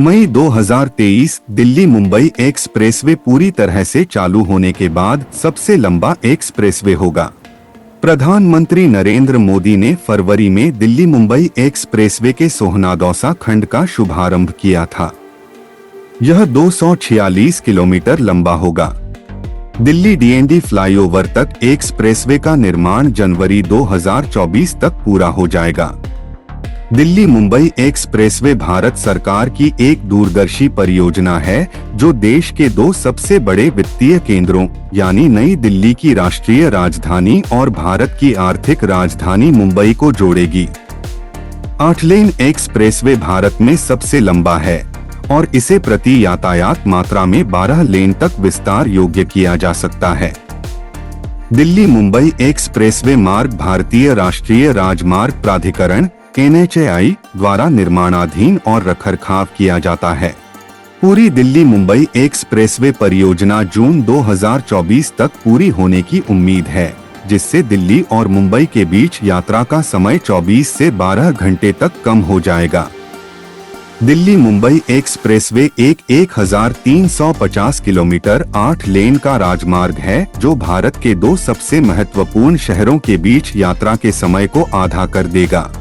मई 2023 Delhi Mumbai expressway पूरी तरह से चालू होने के बाद सबसे लंबा एक्सप्रेसवे होगा। प्रधानमंत्री नरेंद्र मोदी ने फरवरी में दिल्ली मुंबई एक्सप्रेसवे के सोहना-दौसा खंड का शुभारंभ किया था। यह 246 किलोमीटर लंबा होगा। दिल्ली डीएनडी फ्लाईओवर तक एक्सप्रेसवे का निर्माण जनवरी 2024 तक पूरा हो जाएगा। दिल्ली मुंबई एक्सप्रेसवे भारत सरकार की एक दूरदर्शी परियोजना है जो देश के दो सबसे बड़े वित्तीय केंद्रों यानी नई दिल्ली की राष्ट्रीय राजधानी और भारत की आर्थिक राजधानी मुंबई को जोड़ेगी। 8 लेन एक्सप्रेसवे भारत में सबसे लंबा है और इसे प्रति यातायात मात्रा में 12 लेन तक विस्तार योग्य किया जा सकता है। दिल्ली मुंबई एक्सप्रेसवे मार्ग भारतीय राष्ट्रीय राजमार्ग प्राधिकरण NHAI द्वारा निर्माणाधीन और रखरखाव किया जाता है। पूरी दिल्ली मुंबई एक्सप्रेसवे परियोजना जून 2024 तक पूरी होने की उम्मीद है, जिससे दिल्ली और मुंबई के बीच यात्रा का समय 24 से 12 घंटे तक कम हो जाएगा। दिल्ली मुंबई एक्सप्रेसवे एक 1350 किलोमीटर 8 लेन का राजमार्ग है जो भारत के दो सबसे महत्वपूर्ण शहरों के बीच यात्रा के समय को आधा कर देगा।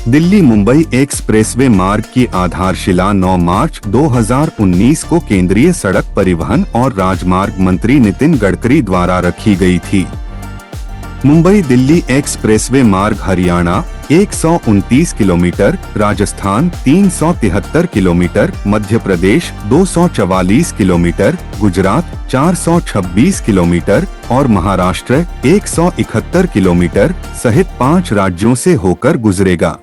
दिल्ली मुंबई एक्सप्रेसवे मार्ग की आधारशिला 9 मार्च 2019 को केंद्रीय सड़क परिवहन और राजमार्ग मंत्री नितिन गडकरी द्वारा रखी गई थी। मुंबई दिल्ली एक्सप्रेसवे मार्ग हरियाणा 129 किलोमीटर, राजस्थान 373 किलोमीटर, मध्य प्रदेश 244 किलोमीटर, गुजरात 426 किलोमीटर और महाराष्ट्र 171 किलोमीटर सहित 5 राज्यों से होकर गुजरेगा।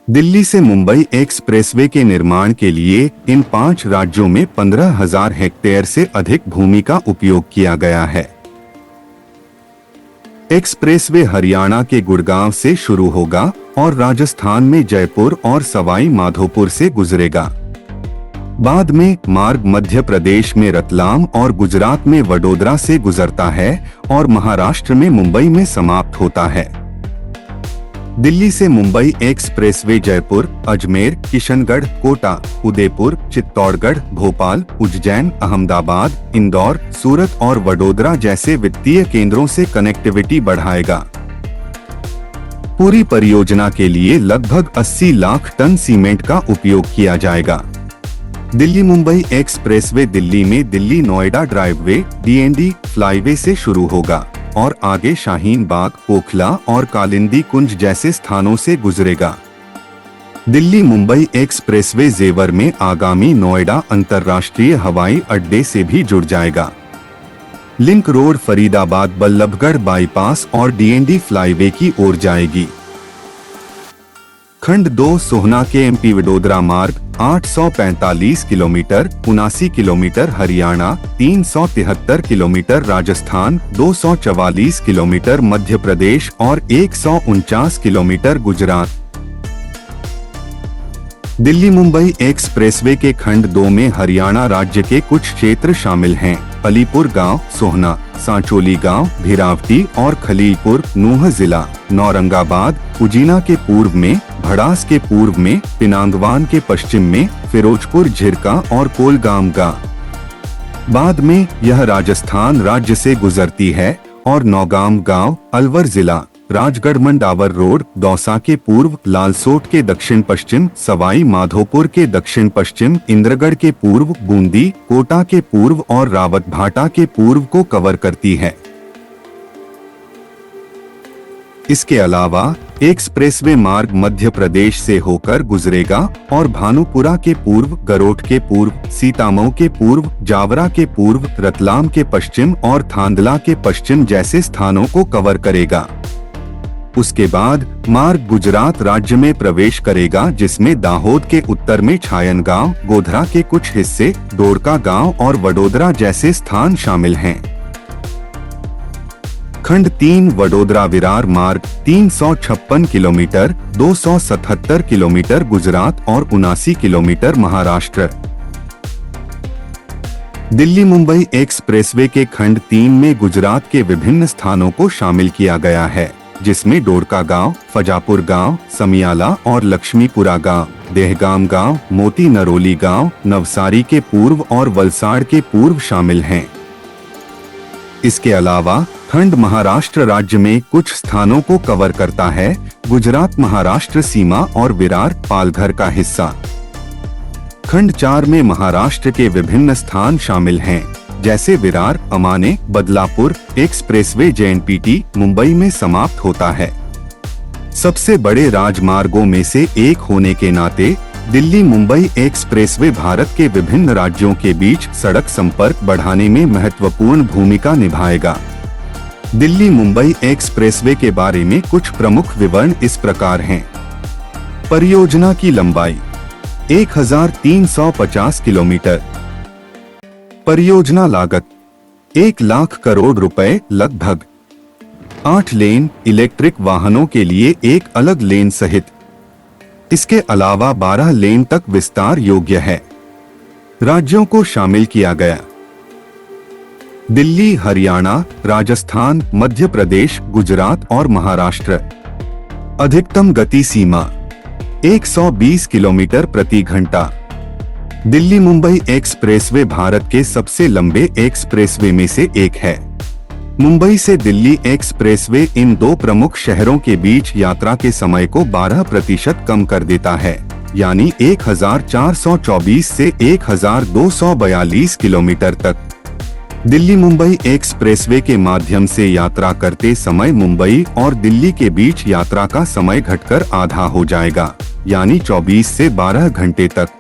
दिल्ली से मुंबई एक्सप्रेसवे के निर्माण के लिए इन 5 राज्यों में 15,000 हेक्टेयर से अधिक भूमि का उपयोग किया गया है। एक्सप्रेसवे हरियाणा के गुड़गांव से शुरू होगा और राजस्थान में जयपुर और सवाई माधोपुर से गुजरेगा। बाद में मार्ग मध्य प्रदेश में रतलाम और गुजरात में वडोदरा से गुजरता है और महाराष्ट्र में मुंबई में समाप्त होता है। दिल्ली से मुंबई एक्सप्रेसवे जयपुर, अजमेर, किशनगढ़, कोटा, उदयपुर, चित्तौड़गढ़, भोपाल, उज्जैन, अहमदाबाद, इंदौर, सूरत और वडोदरा जैसे वित्तीय केंद्रों से कनेक्टिविटी बढ़ाएगा। पूरी परियोजना के लिए लगभग 80 लाख टन सीमेंट का उपयोग किया जाएगा। दिल्ली मुंबई एक्सप्रेसवे दिल्ली में Delhi Noida driveway DND flyway से शुरू होगा और आगे शाहीन बाग, ओखला और कालिंदी कुंज जैसे स्थानों से गुजरेगा। दिल्ली मुंबई एक्सप्रेसवे जेवर में आगामी नोएडा अंतर्राष्ट्रीय हवाई अड्डे से भी जुड़ जाएगा। Link road Faridabad Ballabhgarh bypass और DND फ्लाईवे की ओर जाएगी। खंड 2 सोहना के MP वडोदरा मार्ग 845 kilometre, 79 kilometre Haryana, 373 kilometre Rajasthan, 244 kilometre Madhya Pradesh और 149 किलोमीटर गुजरात। दिल्ली मुंबई एक्सप्रेसवे के खंड 2 में हरियाणा राज्य के कुछ क्षेत्र शामिल हैं। अलीपुर गांव, सोहना, सांचोली गांव, भिरावटी और खलीलपुर, नूंह जिला, नौरंगाबाद, उजीना के पूर्व में, भड़ास के पूर्व में, पिनांगवान के पश्चिम में, फिरोजपुर, झिरका और कोलगाम गांव। बाद में यह राजस्थान राज्य से गुजरती है और नौगाम गांव, अलवर जिला, राजगढ़ मंडावर रोड, दौसा के पूर्व, लालसोट के दक्षिण पश्चिम, सवाई माधोपुर के दक्षिण पश्चिम, इंद्रगढ़ के पूर्व, बूंदी, कोटा के पूर्व और रावतभाटा के पूर्व को कवर करती है। इसके अलावा एक्सप्रेसवे मार्ग मध्य प्रदेश से होकर गुजरेगा और भानुपुरा के पूर्व, गरोठ के पूर्व, सीतामऊ के पूर्व, जावरा के पूर्व, रतलाम के पश्चिम और थांदला के पश्चिम जैसे स्थानों को कवर करेगा। उसके बाद मार्ग गुजरात राज्य में प्रवेश करेगा, जिसमें दाहोद के उत्तर में छायन गांव, गोधरा के कुछ हिस्से, दोड़का गांव और वडोदरा जैसे स्थान शामिल हैं। खंड 3 वडोदरा विरार मार्ग 356 किलोमीटर, 277 किलोमीटर गुजरात और 79 किलोमीटर महाराष्ट्र। दिल्ली मुंबई एक्सप्रेसवे के खंड 3 में गुजरात के विभिन्न स्थानों को शामिल किया गया है। जिसमें डोरका गांव, फजापुर गांव, समियाला और लक्ष्मीपुरा गांव, देहगाम गांव, मोती नरोली गांव, नवसारी के पूर्व और वलसाड़ के पूर्व शामिल हैं। इसके अलावा खंड महाराष्ट्र राज्य में कुछ स्थानों को कवर करता है, गुजरात महाराष्ट्र सीमा और विरार पालघर का हिस्सा। खंड 4 में महाराष्ट्र के विभिन्न स्थान शामिल हैं, जैसे विरार, अमाने, बदलापुर। एक्सप्रेसवे जेएनपीटी मुंबई में समाप्त होता है। सबसे बड़े राजमार्गों में से एक होने के नाते दिल्ली मुंबई एक्सप्रेसवे भारत के विभिन्न राज्यों के बीच सड़क संपर्क बढ़ाने में महत्वपूर्ण भूमिका निभाएगा। दिल्ली मुंबई एक्सप्रेसवे के बारे में कुछ प्रमुख विवरण इस प्रकार हैं। परियोजना की लंबाई 1350 किलोमीटर। परियोजना लागत 1 लाख करोड़ रुपए लगभग। 8 लेन इलेक्ट्रिक वाहनों के लिए एक अलग लेन सहित इसके अलावा 12 लेन तक विस्तार योग्य है। राज्यों को शामिल किया गया: दिल्ली, हरियाणा, राजस्थान, मध्य प्रदेश, गुजरात और महाराष्ट्र। अधिकतम गति सीमा 120 किलोमीटर प्रति घंटा। दिल्ली मुंबई एक्सप्रेसवे भारत के सबसे लंबे एक्सप्रेसवे में से एक है। मुंबई से दिल्ली एक्सप्रेसवे इन दो प्रमुख शहरों के बीच यात्रा के समय को 12% कम कर देता है, यानी 1424 से 1242 किलोमीटर तक। दिल्ली मुंबई एक्सप्रेसवे के माध्यम से यात्रा करते समय मुंबई और दिल्ली के बीच यात्रा का समय घटकर आधा हो जाएगा, यानी 24 से 12 घंटे तक।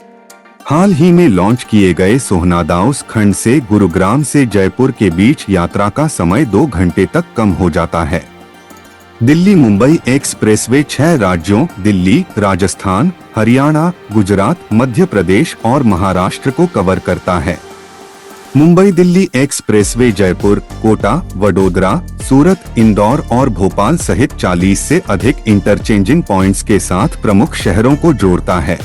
हाल ही में लॉन्च किए गए सोहनादाउस खंड से गुरुग्राम से जयपुर के बीच यात्रा का समय 2 घंटे तक कम हो जाता है। दिल्ली मुंबई एक्सप्रेसवे 6 राज्यों दिल्ली, राजस्थान, हरियाणा, गुजरात, मध्य प्रदेश और महाराष्ट्र को कवर करता है। मुंबई दिल्ली एक्सप्रेसवे जयपुर, कोटा, वडोदरा, सूरत, इंदौर और भोपाल सहित 40 से अधिक इंटरचेंजिंग पॉइंट्स के साथ प्रमुख शहरों को जोड़ता है।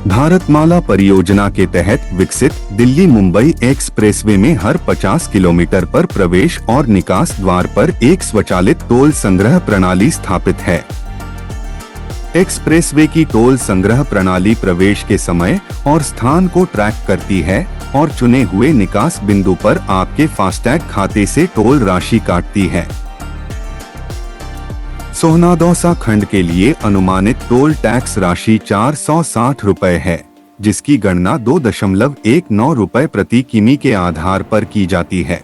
भारतमाला परियोजना के तहत विकसित दिल्ली मुंबई एक्सप्रेसवे में हर 50 किलोमीटर पर प्रवेश और निकास द्वार पर एक स्वचालित टोल संग्रह प्रणाली स्थापित है। एक्सप्रेसवे की टोल संग्रह प्रणाली प्रवेश के समय और स्थान को ट्रैक करती है और चुने हुए निकास बिंदु पर आपके फास्टैग खाते से टोल राशि काटती है। सोहनादौसा खंड के लिए अनुमानित टोल टैक्स राशि 460 रुपए है, जिसकी गणना 2.19 रुपए प्रति किमी के आधार पर की जाती है।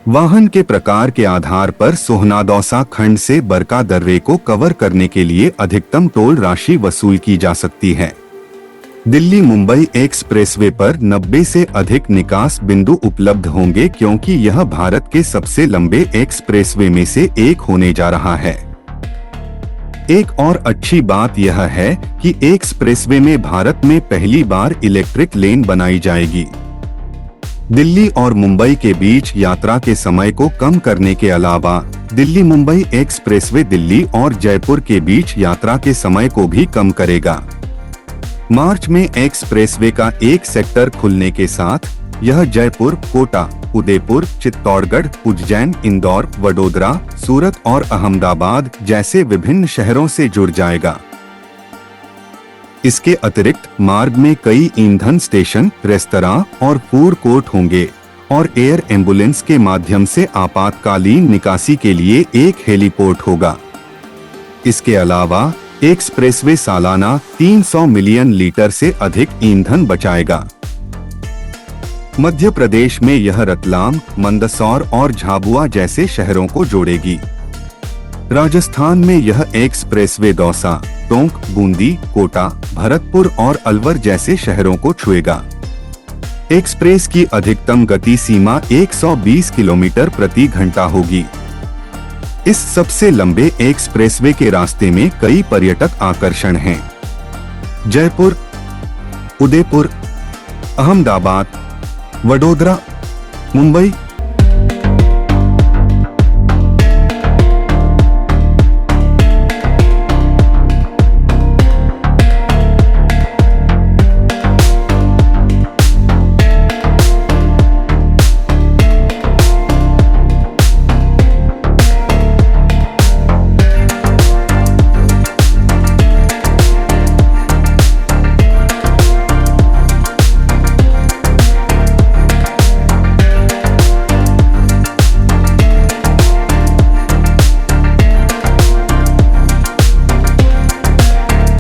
वाहन के प्रकार के आधार पर सोहनादौसा खंड से बरका दर्रे को कवर करने के लिए अधिकतम टोल राशि वसूल की जा सकती है। दिल्ली मुंबई एक्सप्रेसवे पर 90 से अधिक निकास बिंदु उपलब्ध होंगे, क्योंकि यह भारत के सबसे लंबे एक्सप्रेसवे में से एक होने जा रहा है। एक और अच्छी बात यह है कि एक्सप्रेसवे में भारत में पहली बार इलेक्ट्रिक लेन बनाई जाएगी। दिल्ली और मुंबई के बीच यात्रा के समय को कम करने के अलावा दिल्ली मुंबई एक्सप्रेसवे दिल्ली और जयपुर के बीच यात्रा के समय को भी कम करेगा। मार्च में एक्सप्रेसवे का एक सेक्टर खुलने के साथ यह जयपुर, कोटा, उदयपुर, चित्तौड़गढ़, उज्जैन, इंदौर, वडोदरा, सूरत और अहमदाबाद जैसे विभिन्न शहरों से जुड़ जाएगा। इसके अतिरिक्त मार्ग में कई ईंधन स्टेशन, रेस्तरां और फूड कोर्ट होंगे और एयर एम्बुलेंस के माध्यम से आपातकालीन निकासी के लिए एक हेलीपोर्ट होगा। इसके अलावा एक्सप्रेसवे सालाना 300 मिलियन लीटर से अधिक ईंधन बचाएगा। मध्य प्रदेश में यह रतलाम, मंदसौर और झाबुआ जैसे शहरों को जोड़ेगी। राजस्थान में यह एक्सप्रेसवे दौसा, टोंक, बूंदी, कोटा, भरतपुर और अलवर जैसे शहरों को छुएगा। एक्सप्रेस की अधिकतम गति सीमा 120 किलोमीटर प्रति घंटा होगी। इस सबसे लंबे एक्सप्रेसवे के रास्ते में कई पर्यटक आकर्षण हैं। जयपुर, उदयपुर, अहमदाबाद, वडोदरा, मुंबई,